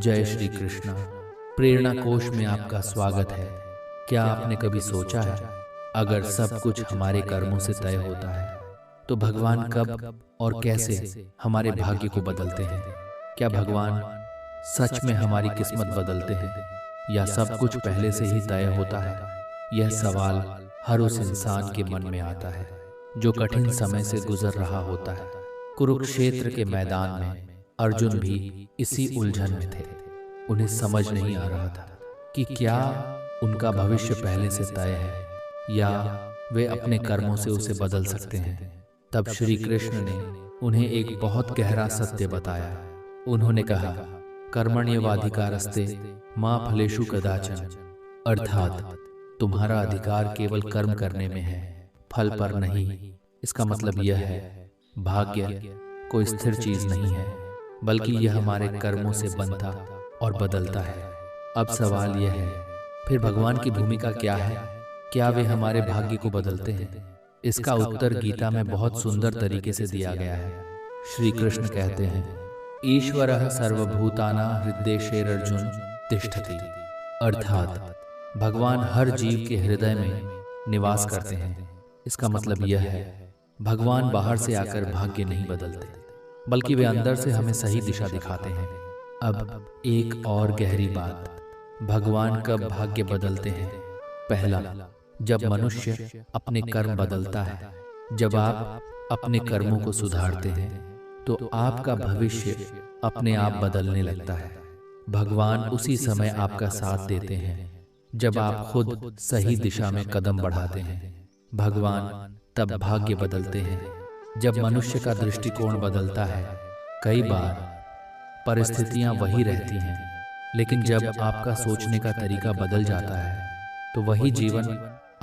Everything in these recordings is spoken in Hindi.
जय श्री कृष्ण। प्रेरणा कोश में आपका स्वागत है। क्या आपने कभी सोचा है, अगर सब कुछ हमारे कर्मों से तय होता है तो भगवान कब और कैसे हमारे भाग्य को बदलते हैं? क्या भगवान सच में हमारी किस्मत बदलते हैं या सब कुछ पहले से ही तय होता है? यह सवाल हर उस इंसान के मन में आता है जो कठिन समय से गुजर रहा होता है। कुरुक्षेत्र के मैदान में अर्जुन भी इसी उलझन में थे। उन्हें समझ नहीं आ रहा था कि क्या उनका भविष्य पहले से तय है या वे अपने कर्मों से उसे बदल सकते हैं। तब श्री कृष्ण ने उन्हें एक बहुत गहरा सत्य बताया। उन्होंने कहा, कर्मण्येवाधिकारस्ते मा फलेषु कदाचन, अर्थात तुम्हारा अधिकार केवल कर्म करने में है, फल पर नहीं। इसका मतलब यह है, भाग्य कोई स्थिर चीज नहीं है, बल्कि यह हमारे कर्मों से बनता और बदलता है। अब सवाल यह है, फिर भगवान की भूमिका क्या है? क्या वे हमारे भाग्य को बदलते हैं? इसका उत्तर गीता में बहुत सुंदर तरीके से दिया गया है। श्री कृष्ण कहते हैं, ईश्वरः सर्वभूतानां हृदयेषु तिष्ठति, अर्थात भगवान हर जीव के हृदय में निवास करते हैं। इसका मतलब यह है, भगवान बाहर से आकर भाग्य नहीं बदलते, बल्कि वे अंदर से हमें सही दिशा दिखाते हैं। अब एक और गहरी बात, भगवान कब भाग्य बदलते हैं? पहला, जब मनुष्य अपने कर्म बदलता है। जब आप अपने कर्मों को सुधारते हैं तो आपका भविष्य अपने आप बदलने लगता है। भगवान उसी समय आपका साथ देते हैं जब आप खुद सही दिशा में कदम बढ़ाते हैं। भगवान तब भाग्य बदलते हैं जब मनुष्य का दृष्टिकोण बदलता है। कई बार परिस्थितियां वही रहती हैं, लेकिन जब आपका सोचने का तरीका बदल जाता है तो वही जीवन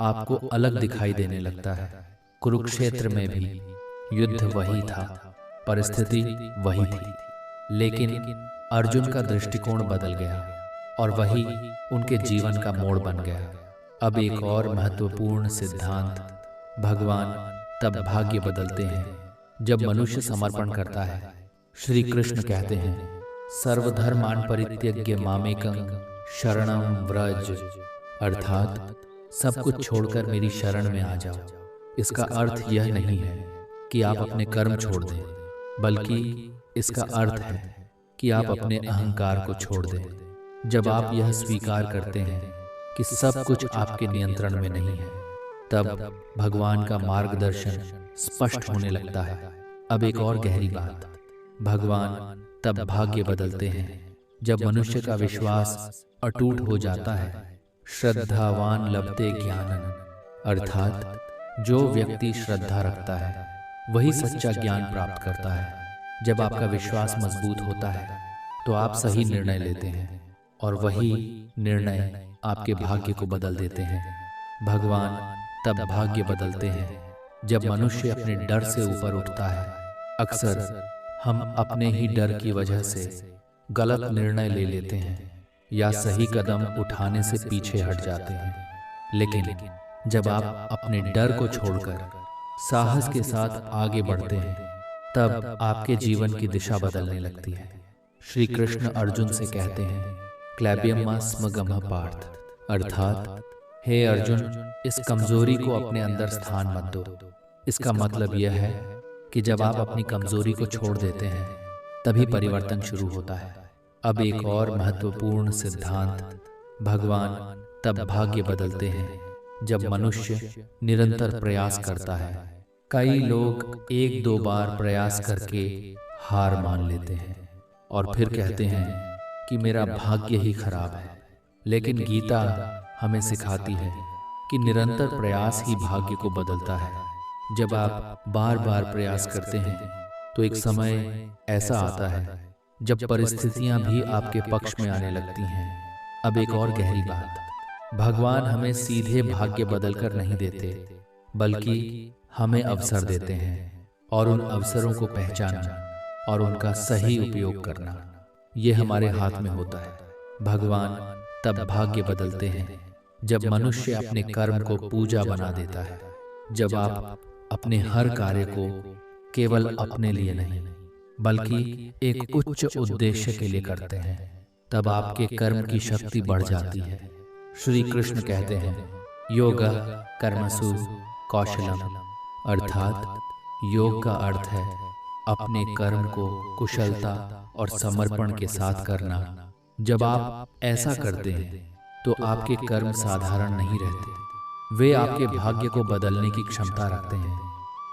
आपको अलग दिखाई देने लगता है। कुरुक्षेत्र में भी युद्ध वही था, परिस्थिति वही थी, लेकिन अर्जुन का दृष्टिकोण बदल गया और वही उनके जीवन का मोड़ बन गया। अब एक और महत्वपूर्ण सिद्धांत, भगवान तब भाग्य बदलते हैं जब मनुष्य समर्पण करता है। श्री कृष्ण कहते हैं, सर्वधर्मान् परित्यज्य मामेकं शरणं व्रज, अर्थात सब कुछ छोड़कर मेरी शरण में आ जाओ। इसका अर्थ यह नहीं है कि आप अपने कर्म छोड़ दें, बल्कि इसका अर्थ है कि आप अपने अहंकार को छोड़ दें। जब आप यह स्वीकार करते हैं कि सब कुछ आपके नियंत्रण में नहीं है, तब भगवान का मार्गदर्शन स्पष्ट होने लगता है। अब एक और गहरी बात, भगवान तब भाग्य बदलते हैं जब मनुष्य का विश्वास अटूट हो जाता है। श्रद्धावान लभते ज्ञानम्, अर्थात जो व्यक्ति श्रद्धा रखता है वही सच्चा ज्ञान प्राप्त करता है। जब आपका विश्वास मजबूत होता है तो आप सही निर्णय लेते हैं और वही निर्णय आपके भाग्य को बदल देते हैं। भगवान तब भाग्य बदलते हैं जब मनुष्य अपने डर से ऊपर उठता है। अक्सर हम अपने ही डर की वजह से गलत निर्णय ले लेते हैं या सही कदम उठाने से पीछे हट जाते हैं, लेकिन जब आप अपने डर को छोड़कर साहस के साथ आगे बढ़ते हैं, तब आपके जीवन की दिशा बदलने लगती है। श्री कृष्ण अर्जुन से कहते हैं, क्लैब्यम स्म गमः पार्थ, अर्थात हे अर्जुन, इस कमजोरी को अपने अंदर स्थान मत दो। इसका मतलब यह है कि जब आप अपनी कमजोरी को छोड़ देते हैं तभी परिवर्तन शुरू होता है। अब एक और महत्वपूर्ण सिद्धांत, भगवान तब भाग्य बदलते हैं जब मनुष्य निरंतर प्रयास करता है। कई लोग एक दो बार प्रयास करके हार मान लेते हैं और फिर कहते हैं कि मेरा भाग्य ही खराब है, लेकिन गीता हमें सिखाती है कि निरंतर प्रयास ही भाग्य को बदलता है। जब आप बार बार प्रयास करते हैं तो एक समय ऐसा आता है जब परिस्थितियां भी आपके पक्ष में आने लगती हैं। अब एक और गहरी बात, भगवान हमें सीधे भाग्य बदलकर नहीं देते, बल्कि हमें अवसर देते हैं और उन अवसरों को पहचानना और उनका सही उपयोग करना, ये हमारे हाथ में होता है। भगवान तब भाग्य बदलते हैं जब मनुष्य अपने कर्म को पूजा बना देता है। जब आप अपने हर कार्य को केवल अपने लिए नहीं, बल्कि एक उच्च उद्देश्य के लिए करते हैं, तब आपके कर्म की शक्ति बढ़ जाती है। श्री कृष्ण कहते हैं, योगा कर्मसु कौशलम, अर्थात योग का अर्थ है अपने कर्म को कुशलता और समर्पण के साथ करना। जब आप ऐसा करते हैं तो आपके कर्म साधारण नहीं रहते, वे आपके भाग्य को बदलने की क्षमता रखते हैं।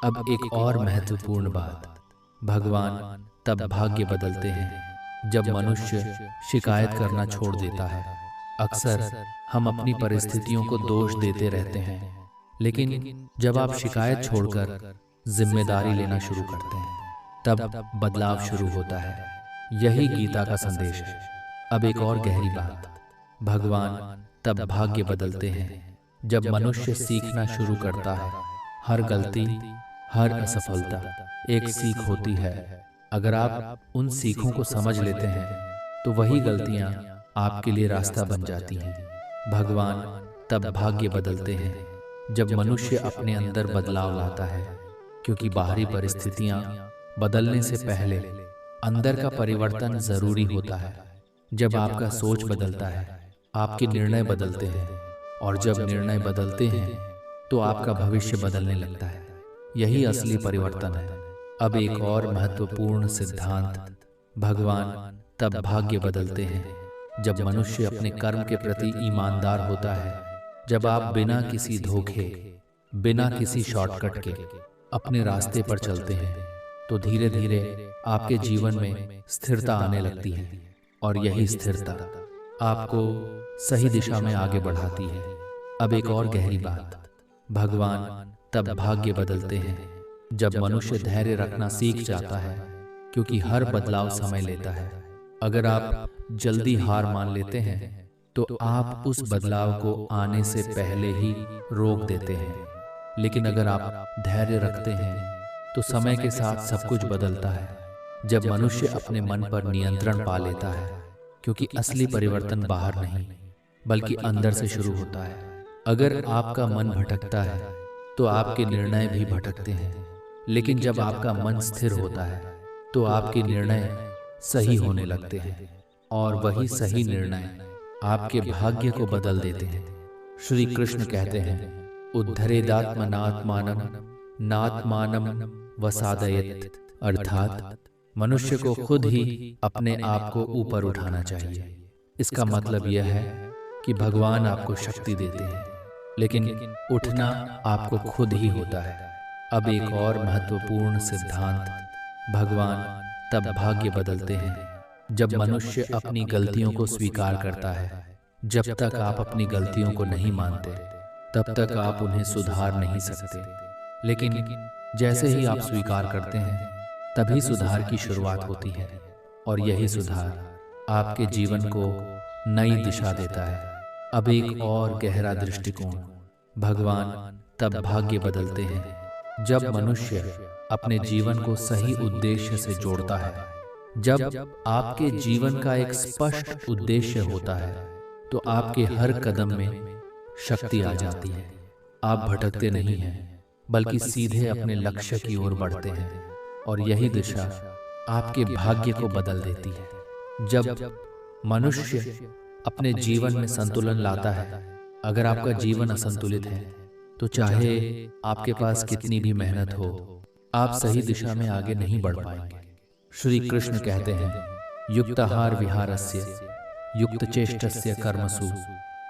अब एक और महत्वपूर्ण बात, भगवान तब भाग्य बदलते हैं जब मनुष्य शिकायत करना छोड़ देता है। अक्सर हम अपनी परिस्थितियों को दोष देते रहते हैं, लेकिन जब आप शिकायत छोड़कर जिम्मेदारी लेना शुरू करते हैं तब बदलाव शुरू होता है। यही गीता का संदेश है। अब एक और गहरी बात, भगवान तब भाग्य बदलते हैं जब मनुष्य सीखना शुरू करता है। हर गलती, हर असफलता एक सीख होती है। अगर आप उन सीखों को समझ लेते हैं तो वही गलतियां आपके लिए रास्ता बन जाती हैं। भगवान तब भाग्य बदलते हैं जब मनुष्य अपने अंदर बदलाव लाता है, क्योंकि बाहरी परिस्थितियां बदलने से पहले अंदर का परिवर्तन जरूरी होता है। जब आपका सोच बदलता है, आपके निर्णय बदलते हैं, और जब निर्णय बदलते हैं तो आपका भविष्य बदलने लगता है। यही असली परिवर्तन है। अब एक और महत्वपूर्ण सिद्धांत, भगवान तब भाग्य बदलते हैं जब मनुष्य अपने कर्म के प्रति ईमानदार होता है। जब आप बिना किसी धोखे, बिना किसी शॉर्टकट के अपने रास्ते पर चलते हैं तो धीरे धीरे आपके जीवन में स्थिरता आने लगती है, और यही स्थिरता आपको सही दिशा में आगे बढ़ाती है। अब एक और गहरी बात, भगवान तब भाग्य बदलते हैं जब मनुष्य धैर्य रखना सीख जाता है, क्योंकि हर बदलाव समय लेता है। अगर आप जल्दी हार मान लेते हैं तो आप उस बदलाव को आने से पहले ही रोक देते हैं, लेकिन अगर आप धैर्य रखते हैं तो समय के साथ सब कुछ बदलता है। जब मनुष्य अपने मन पर नियंत्रण पा लेता है, क्योंकि असली परिवर्तन बाहर नहीं बल्कि अंदर से शुरू होता है। अगर आपका मन भटकता है तो आपके निर्णय भी भटकते हैं, लेकिन जब आपका मन स्थिर होता है तो आपके निर्णय सही होने लगते हैं, और वही सही निर्णय आपके भाग्य को बदल देते हैं। श्री कृष्ण कहते हैं, उद्धरेदात्मनात्मानं नात्मानं वसादयेत्, अर्थात मनुष्य को खुद ही अपने आप को ऊपर उठाना चाहिए। इसका मतलब यह है कि भगवान आपको शक्ति देते हैं, लेकिन उठना आपको खुद ही होता है। अब एक और महत्वपूर्ण सिद्धांत, भगवान तब भाग्य बदलते हैं जब मनुष्य अपनी गलतियों को स्वीकार करता है। जब तक आप अपनी गलतियों को नहीं मानते तब तक आप उन्हें सुधार नहीं सकते, लेकिन जैसे ही आप स्वीकार करते हैं तभी सुधार की शुरुआत होती है, और यही सुधार आपके जीवन को नई दिशा देता है। अब एक और गहरा दृष्टिकोण, भगवान तब भाग्य बदलते हैं जब मनुष्य अपने जीवन को सही उद्देश्य से जोड़ता है। जब आपके जीवन का एक स्पष्ट उद्देश्य होता है तो आपके हर कदम में शक्ति आ जाती है। आप भटकते नहीं हैं, बल्कि सीधे अपने लक्ष्य की ओर बढ़ते हैं, और यही दिशा आपके भाग्य को बदल देती है। जब मनुष्य अपने जीवन में संतुलन लाता है, अगर आपका जीवन असंतुलित है तो चाहे आपके पास कितनी भी मेहनत हो, आप सही दिशा में आगे नहीं बढ़ पाएंगे। श्री कृष्ण कहते हैं, युक्ताहार विहारस्य युक्त चेष्टस्य कर्मसु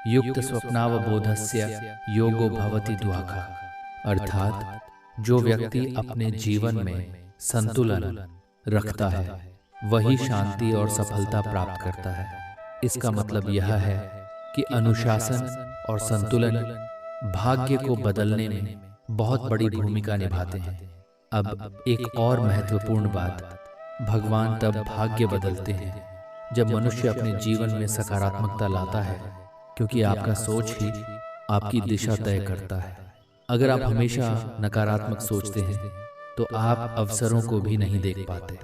युक्त स्वप्नावबोधस्य योगो भवति द्वाखा, अर्थात जो व्यक्ति अपने जीवन में संतुलन रखता है वही शांति और सफलता प्राप्त करता है। इसका मतलब यह है कि अनुशासन और संतुलन भाग्य को बदलने में बहुत बड़ी भूमिका निभाते हैं। अब एक और महत्वपूर्ण बात, भगवान तब भाग्य बदलते हैं जब मनुष्य अपने जीवन में सकारात्मकता लाता है, क्योंकि आपका सोच ही आपकी दिशा तय करता है। अगर आप हमेशा नकारात्मक सोचते हैं तो आप अवसरों को भी नहीं देख पाते,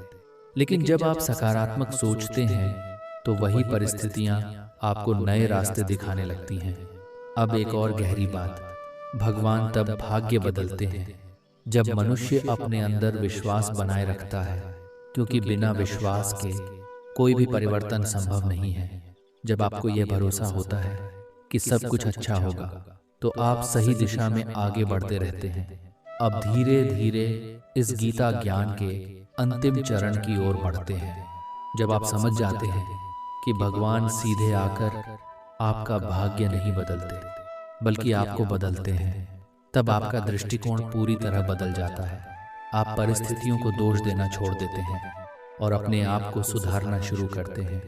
लेकिन जब आप सकारात्मक सोचते हैं तो वही परिस्थितियां आपको नए रास्ते दिखाने लगती हैं। अब एक और गहरी बात, भगवान तब भाग्य बदलते हैं जब मनुष्य अपने अंदर विश्वास बनाए रखता है, क्योंकि बिना विश्वास के कोई भी परिवर्तन संभव नहीं है। जब आपको यह भरोसा होता है कि सब कुछ अच्छा होगा, तो आप सही दिशा में आगे बढ़ते रहते हैं। अब धीरे धीरे इस गीता ज्ञान के अंतिम चरण की ओर बढ़ते हैं। जब आप समझ जाते हैं कि भगवान सीधे आकर आपका भाग्य नहीं बदलते, बल्कि आपको बदलते हैं, तब आपका दृष्टिकोण पूरी तरह बदल जाता है। आप परिस्थितियों को दोष देना छोड़ देते हैं और अपने आप को सुधारना शुरू करते हैं।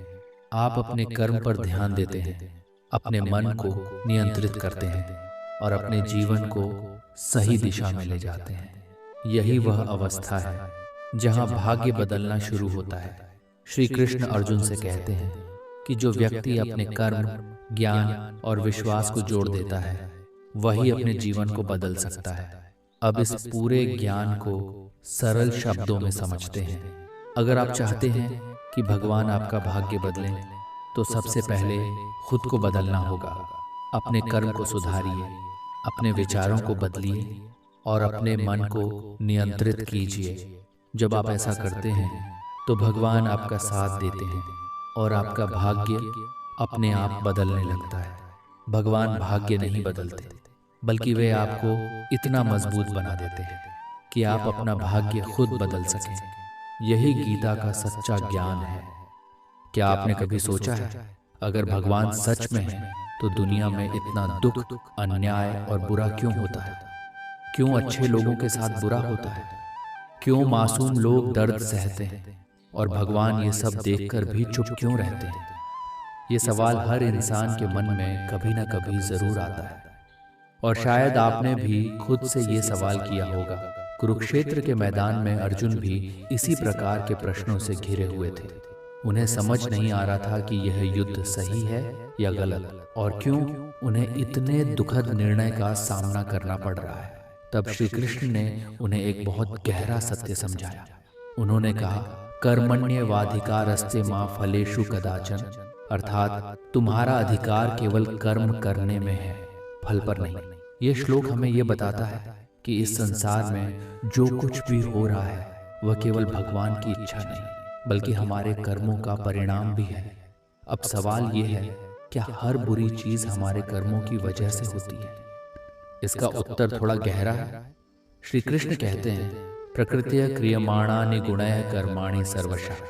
आप अपने कर्म पर ध्यान देते हैं, अपने मन को नियंत्रित करते हैं और अपने जीवन को सही दिशा में ले जाते हैं। यही वह अवस्था है जहां भाग्य बदलना शुरू होता है। श्री कृष्ण अर्जुन से कहते हैं कि जो व्यक्ति अपने कर्म, ज्ञान और विश्वास को जोड़ देता है, वही अपने जीवन को बदल सकता है। अब इस पूरे ज्ञान को सरल शब्दों में समझते हैं। अगर आप चाहते हैं कि भगवान आपका भाग्य बदलें, तो सबसे पहले खुद को बदलना होगा। अपने कर्म को सुधारिए, अपने विचारों को बदलिए और अपने मन को नियंत्रित कीजिए। जब आप ऐसा करते हैं, तो भगवान आपका साथ देते हैं और आपका भाग्य अपने आप बदलने लगता है। भगवान भाग्य नहीं बदलते, बल्कि वे आपको इतना मजबूत बना देते हैं कि आप अपना भाग्य खुद बदल सकें। यही गीता का सच्चा ज्ञान है। क्या आपने कभी सोचा है, अगर भगवान सच में है, तो दुनिया में इतना दुख, अन्याय और बुरा क्यों होता है? क्यों अच्छे लोगों के साथ बुरा होता है? क्यों मासूम लोग दर्द सहते हैं और भगवान ये सब देखकर भी चुप क्यों रहते हैं? ये सवाल हर इंसान के मन में कभी ना कभी जरूर आता है, और शायद आपने भी खुद से ये सवाल किया होगा। कुरुक्षेत्र के मैदान में अर्जुन भी इसी प्रकार के प्रश्नों से घिरे हुए थे। उन्हें समझ नहीं आ रहा था कि यह युद्ध सही है या गलत, और क्यों उन्हें इतने दुखद निर्णय का सामना करना पड़ रहा है। तब श्री कृष्ण ने उन्हें एक बहुत गहरा सत्य समझाया। उन्होंने कहा, कर्मण्येवाधिकारस्ते मा फलेषु कदाचन, अर्थात तुम्हारा अधिकार केवल कर्म करने में है, फल पर नहीं। ये श्लोक हमें ये बताता है कि इस संसार में जो कुछ भी हो रहा है, वह केवल भगवान की इच्छा नहीं, बल्कि हमारे कर्मों का परिणाम भी है। अब सवाल ये है, क्या हर बुरी चीज हमारे कर्मों की वजह से होती है? इसका उत्तर थोड़ा गहरा है। श्री कृष्ण कहते हैं, प्रकृत्या क्रियमाणानि गुणैः कर्माणि सर्वशः,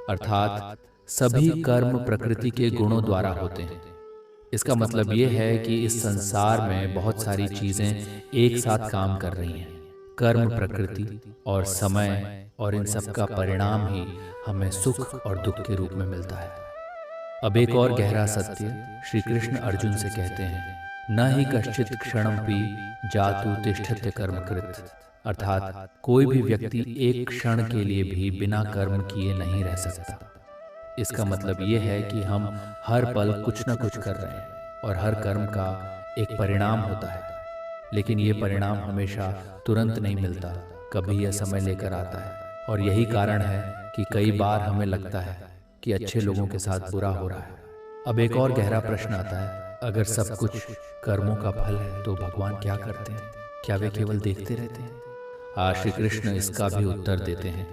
अर्थात सभी कर्म प्रकृति के गुणों द्वारा होते हैं। इसका मतलब ये है कि इस संसार में बहुत सारी चीजें एक साथ काम कर रही हैं। कर्म, प्रकृति और समय, और इन सब का परिणाम ही हमें सुख और दुख के रूप में मिलता है। अब एक और गहरा सत्य श्री कृष्ण अर्जुन से कहते हैं, न ही कश्चित क्षणमपि जातु तिष्ठत्य कर्मकृत, अर्थात कोई भी व्यक्ति एक क्षण के लिए भी बिना कर्म किए नहीं रह सकता। इसका मतलब ये है कि हम हर पल कुछ न कुछ कर रहे हैं और हर कर्म का एक परिणाम होता है, लेकिन ये परिणाम हमेशा तुरंत नहीं मिलता, कभी यह समय लेकर आता है। और यही कारण है कि कई बार हमें लगता है कि अच्छे लोगों के साथ बुरा हो रहा है। अब एक और गहरा प्रश्न आता है, अगर सब कुछ कर्मों का फल है, तो भगवान क्या करते हैं? क्या वे केवल देखते रहते हैं? श्री कृष्ण इसका भी उत्तर देते हैं,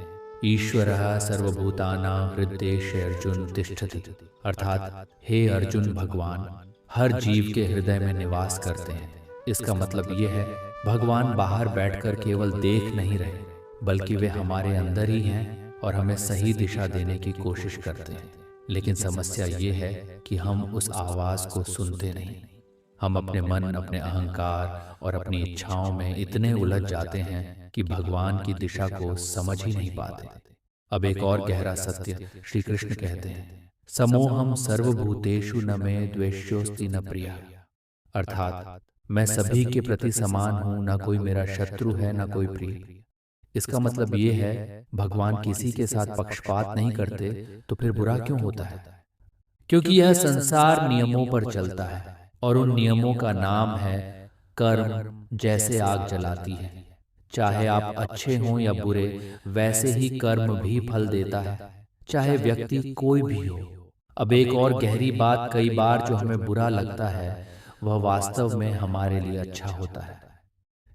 ईश्वरः सर्वभूतानां हृद्देशे अर्जुन तिष्ठति, अर्थात हे अर्जुन, भगवान हर जीव के हृदय में निवास करते हैं। इसका मतलब ये है, भगवान बाहर बैठकर केवल देख नहीं रहे, बल्कि वे हमारे अंदर ही हैं और हमें सही दिशा देने की कोशिश करते हैं। लेकिन समस्या ये है कि हम उस आवाज को सुनते नहीं। हम अपने मन, अपने अहंकार और अपनी इच्छाओं में इतने उलझ जाते हैं कि भगवान की दिशा को समझ ही नहीं पाते। अब एक और गहरा सत्य श्री कृष्ण कहते हैं, समोहम सर्वभूतेषु न मे द्वेष्योस्ति न प्रियः, अर्थात मैं सभी के प्रति समान हूं, न कोई मेरा शत्रु है न कोई प्रिय। इसका मतलब ये है, भगवान किसी के साथ पक्षपात नहीं करते, तो फिर बुरा क्यों होता है? क्योंकि यह संसार नियमों पर चलता है, और उन नियमों का नाम है कर्म। जैसे आग जलाती है, चाहे आप अच्छे हों या बुरे, वैसे ही कर्म भी फल देता है, चाहे व्यक्ति कोई भी हो। अब एक और गहरी बात, कई बार जो हमें बुरा लगता है, वह वास्तव में हमारे लिए अच्छा होता है।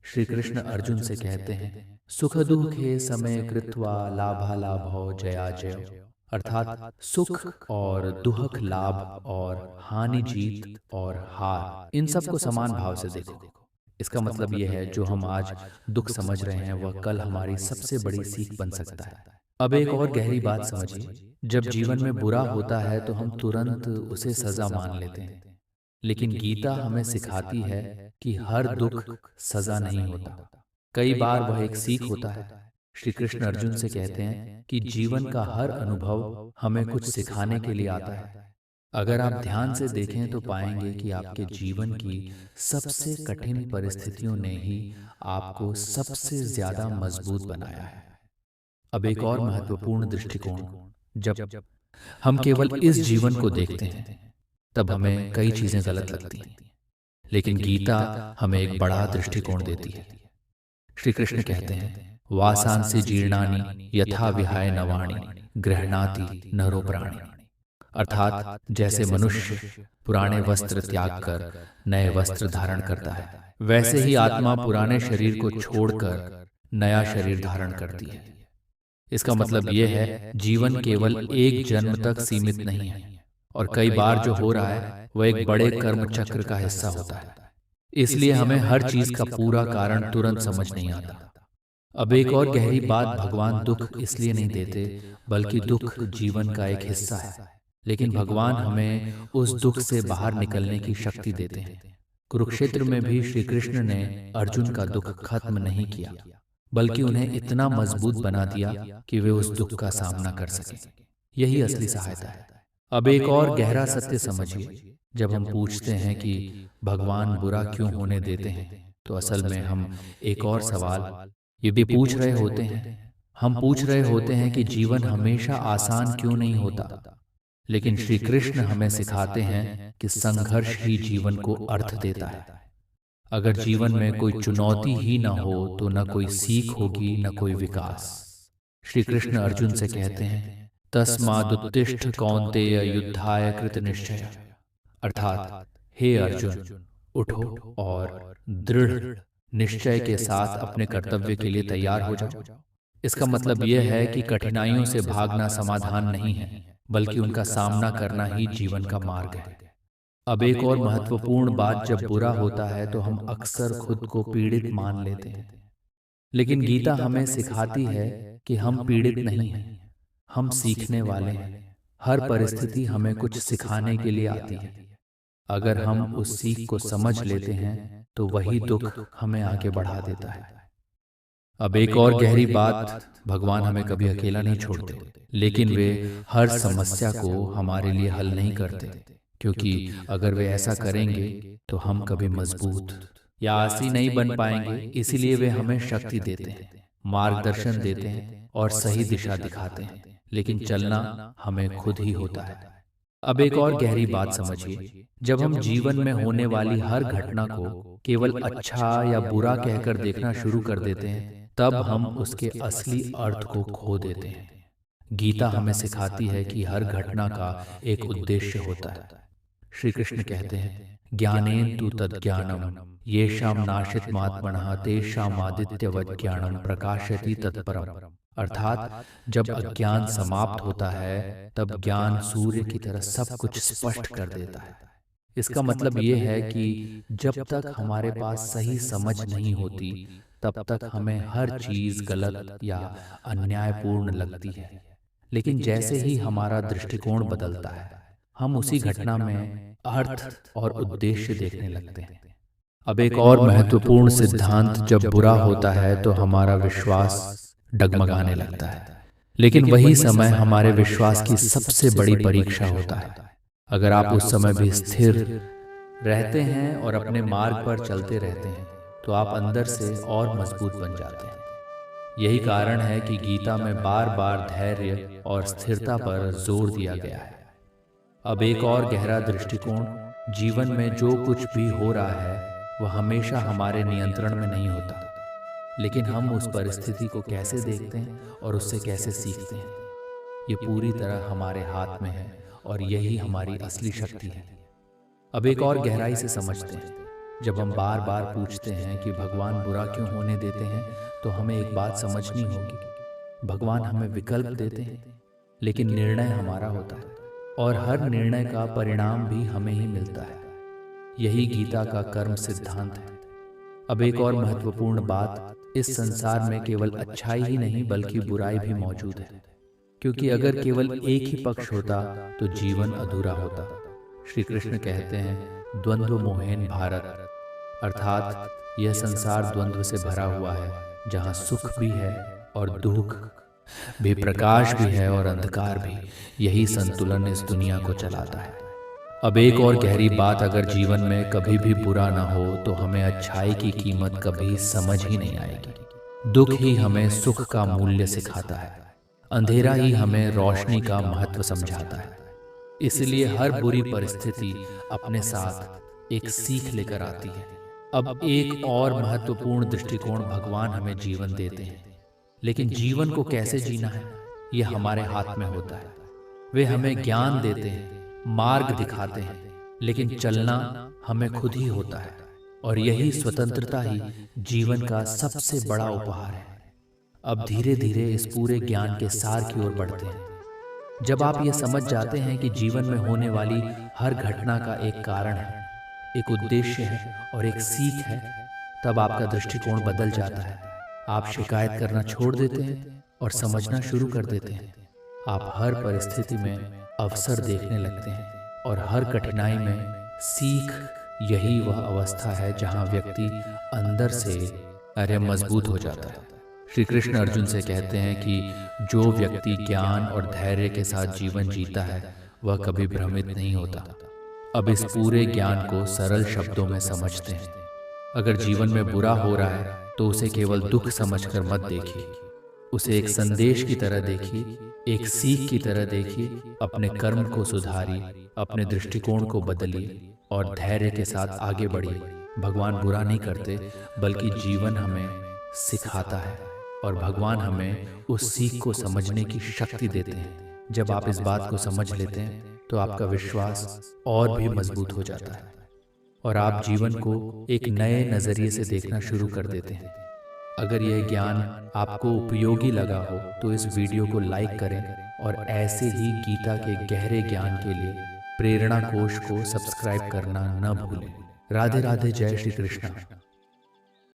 श्री कृष्ण अर्जुन से कहते हैं, सुख दुखे समय कृत्वा लाभालाभौ जया जय, अर्थात सुख और दुख, लाभ और हानि, जीत और हार, इन सब को समान भाव से देखो। इसका मतलब यह है जो हम आज दुख समझ रहे हैं वह कल हमारी सबसे बड़ी सीख बन सकता है। अब एक और गहरी बात समझिए, जब जीवन में बुरा होता है तो हम तुरंत उसे सजा मान लेते हैं, लेकिन गीता हमें सिखाती है कि हर दुख सजा नहीं होता, कई बार वह एक सीख होता है। श्री कृष्ण अर्जुन से कहते हैं कि जीवन का हर अनुभव हमें कुछ सिखाने के लिए आता है। अगर आप ध्यान से देखें तो पाएंगे कि आपके जीवन की सबसे कठिन परिस्थितियों ने ही आपको सबसे ज्यादा मजबूत बनाया है। अब एक और महत्वपूर्ण दृष्टिकोण, जब हम केवल इस जीवन को देखते हैं तब हमें कई चीजें गलत लगती हैं, लेकिन गीता हमें एक बड़ा दृष्टिकोण देती है। श्री कृष्ण कहते हैं, वासांसि जीर्णानि यथा विहाय नवाणि गृह्णाति नरो प्राणि। अर्थात जैसे मनुष्य पुराने वस्त्र त्याग कर नए वस्त्र धारण करता है, वैसे ही आत्मा पुराने शरीर को छोड़कर नया शरीर धारण करती है। इसका मतलब यह है जीवन केवल एक जन्म तक सीमित नहीं है, और कई बार जो हो रहा है वह एक बड़े कर्म चक्र का हिस्सा होता है। इसलिए हमें हर चीज का पूरा कारण तुरंत समझ नहीं आता। अब एक और गहरी बात, भगवान दुख इसलिए नहीं देते बल्कि दुख जीवन का एक हिस्सा है, लेकिन भगवान हमें उस दुख से बाहर निकलने की शक्ति देते हैं। कुरुक्षेत्र में भी श्री कृष्ण ने अर्जुन का दुख खत्म नहीं किया, बल्कि उन्हें इतना मजबूत बना दिया कि वे उस दुख का सामना कर सकें। यही असली सहायता है। अब एक और गहरा सत्य समझिए, जब हम पूछते हैं कि भगवान बुरा क्यों होने देते हैं, तो असल में हम एक और सवाल ये भी पूछ रहे होते हैं। हम पूछ रहे होते हैं कि जीवन हमेशा आसान क्यों नहीं होता। लेकिन श्री कृष्ण हमें सिखाते हैं कि संघर्ष ही जीवन को अर्थ देता है। अगर जीवन में कोई चुनौती ही न हो तो न कोई सीख होगी, न कोई विकास। श्री कृष्ण अर्जुन से कहते हैं, तस्मादुत्तिष्ठ कौन्तेय युद्धाय कृत निश्चय। अर्थात हे अर्जुन, उठो और दृढ़ निश्चय के साथ अपने कर्तव्य के लिए तैयार हो जाओ। इसका मतलब यह है कि कठिनाइयों से भागना समाधान नहीं है, बल्कि उनका सामना करना ही जीवन का मार्ग है। अब एक और महत्वपूर्ण बात, जब बुरा होता है तो हम अक्सर खुद को पीड़ित मान लेते हैं, लेकिन गीता हमें सिखाती है कि हम पीड़ित नहीं हैं, हम सीखने वाले हैं। हर परिस्थिति हमें कुछ सिखाने के लिए आती है। अगर हम उस सीख को समझ लेते हैं तो वही दुख हमें आगे बढ़ा देता है। अब एक और गहरी बात, भगवान हमें कभी अकेला नहीं छोड़ते, लेकिन वे हर समस्या को हमारे लिए हल नहीं करते, क्योंकि अगर वे ऐसा करेंगे तो हम कभी मजबूत या आसी नहीं बन पाएंगे। इसीलिए वे हमें शक्ति देते हैं, मार्गदर्शन देते हैं और सही दिशा दिखाते हैं, लेकिन चलना हमें खुद ही होता है। अब एक और गहरी बात समझिए, जब हम जीवन में होने वाली हर घटना को केवल अच्छा या बुरा कहकर देखना शुरू कर देते हैं, तब हम उसके असली अर्थ को खो देते हैं। गीता हमें सिखाती है कि हर घटना का एक उद्देश्य होता है। श्री कृष्ण कहते हैं, ज्ञानेन तु तद्ज्ञानम येषां नाशितमात्मनः तेषां आदित्यवत् ज्ञानम प्रकाशयति तत्परम। अर्थात जब अज्ञान समाप्त होता है तब ज्ञान सूर्य की तरह सब कुछ स्पष्ट कर देता है। इसका मतलब ये है कि जब तक हमारे पास सही समझ नहीं होती तब तक हमें हर चीज गलत या अन्यायपूर्ण लगती है, लेकिन जैसे ही हमारा दृष्टिकोण बदलता है हम उसी घटना में अर्थ और उद्देश्य देखने लगते हैं। अब एक और महत्वपूर्ण सिद्धांत, जब बुरा होता है तो हमारा विश्वास डगमगाने लगता है, लेकिन वही समय हमारे विश्वास की सबसे बड़ी परीक्षा होता है। अगर आप उस समय भी स्थिर रहते हैं और अपने मार्ग पर चलते रहते हैं तो आप अंदर से और मजबूत बन जाते हैं। यही कारण है कि गीता में बार बार धैर्य और स्थिरता पर जोर दिया गया है। अब एक और गहरा दृष्टिकोण, जीवन में जो कुछ भी हो रहा है वह हमेशा हमारे नियंत्रण में नहीं होता, लेकिन हम उस परिस्थिति को कैसे देखते हैं और उससे कैसे सीखते हैं, ये पूरी तरह हमारे हाथ में है और यही हमारी असली शक्ति है। अब एक और गहराई से समझते हैं, जब हम बार बार पूछते हैं कि भगवान बुरा क्यों होने देते हैं, तो हमें एक बात समझनी होगी, भगवान हमें विकल्प देते हैं। लेकिन निर्णय हमारा होता है और हर निर्णय का परिणाम भी हमें ही मिलता है। यही गीता का कर्म सिद्धांत है। अब एक और महत्वपूर्ण बात, इस संसार में केवल अच्छाई ही नहीं बल्कि बुराई भी मौजूद है, क्योंकि अगर केवल एक ही पक्ष होता तो जीवन अधूरा होता। श्री कृष्ण कहते हैं, द्वंद्व मोहेन भारत, अर्थात यह संसार द्वंद्व से भरा हुआ है, जहाँ सुख भी है और दुख भी, प्रकाश भी है और अंधकार भी। यही संतुलन इस दुनिया को चलाता है। अब एक और गहरी बात, अगर जीवन में कभी भी बुरा ना हो तो हमें अच्छाई की कीमत कभी समझ ही नहीं आएगी। दुख ही हमें सुख का मूल्य सिखाता है, अंधेरा ही हमें रोशनी का महत्व समझाता है। इसलिए हर बुरी परिस्थिति अपने साथ एक सीख लेकर आती है। अब एक और महत्वपूर्ण दृष्टिकोण, भगवान हमें जीवन देते हैं, लेकिन जीवन को कैसे जीना है यह हमारे हाथ में होता है। वे हमें ज्ञान देते हैं, मार्ग दिखाते हैं, लेकिन चलना हमें खुद ही होता है। और यही स्वतंत्रता ही जीवन का सबसे बड़ा उपहार है। अब धीरे धीरे इस पूरे ज्ञान के सार की ओर बढ़ते हैं। जब आप ये समझ जाते हैं कि जीवन में होने वाली हर घटना का एक कारण है, एक उद्देश्य है और एक सीख है, तब आपका दृष्टिकोण बदल जाता है। आप शिकायत करना छोड़ देते हैं और समझना शुरू कर देते हैं। आप हर परिस्थिति में अवसर देखने लगते हैं और हर कठिनाई में सीख। यही वह अवस्था है जहां व्यक्ति अंदर से मजबूत हो जाता है। श्री कृष्ण अर्जुन से कहते हैं कि जो व्यक्ति ज्ञान और धैर्य के साथ जीवन जीता है वह कभी भ्रमित नहीं होता। अब इस पूरे ज्ञान को सरल शब्दों में समझते हैं। अगर जीवन में बुरा हो रहा है तो उसे केवल दुख समझकर मत देखिए, उसे एक संदेश की तरह देखिए, एक सीख की तरह देखिए। अपने कर्म को सुधारिए, अपने दृष्टिकोण को बदलिए और धैर्य के साथ आगे बढ़िए। भगवान बुरा नहीं करते, बल्कि जीवन हमें सिखाता है और भगवान हमें उस सीख को समझने की शक्ति देते हैं। जब आप इस बात को समझ लेते हैं तो आपका विश्वास और भी मजबूत हो जाता है और आप जीवन को एक नए नजरिए से देखना शुरू कर देते हैं। अगर यह ज्ञान आपको उपयोगी लगा हो तो इस वीडियो को लाइक करें और ऐसे ही गीता के गहरे ज्ञान के लिए प्रेरणा कोश को सब्सक्राइब करना न भूलें। राधे राधे, जय श्री कृष्ण।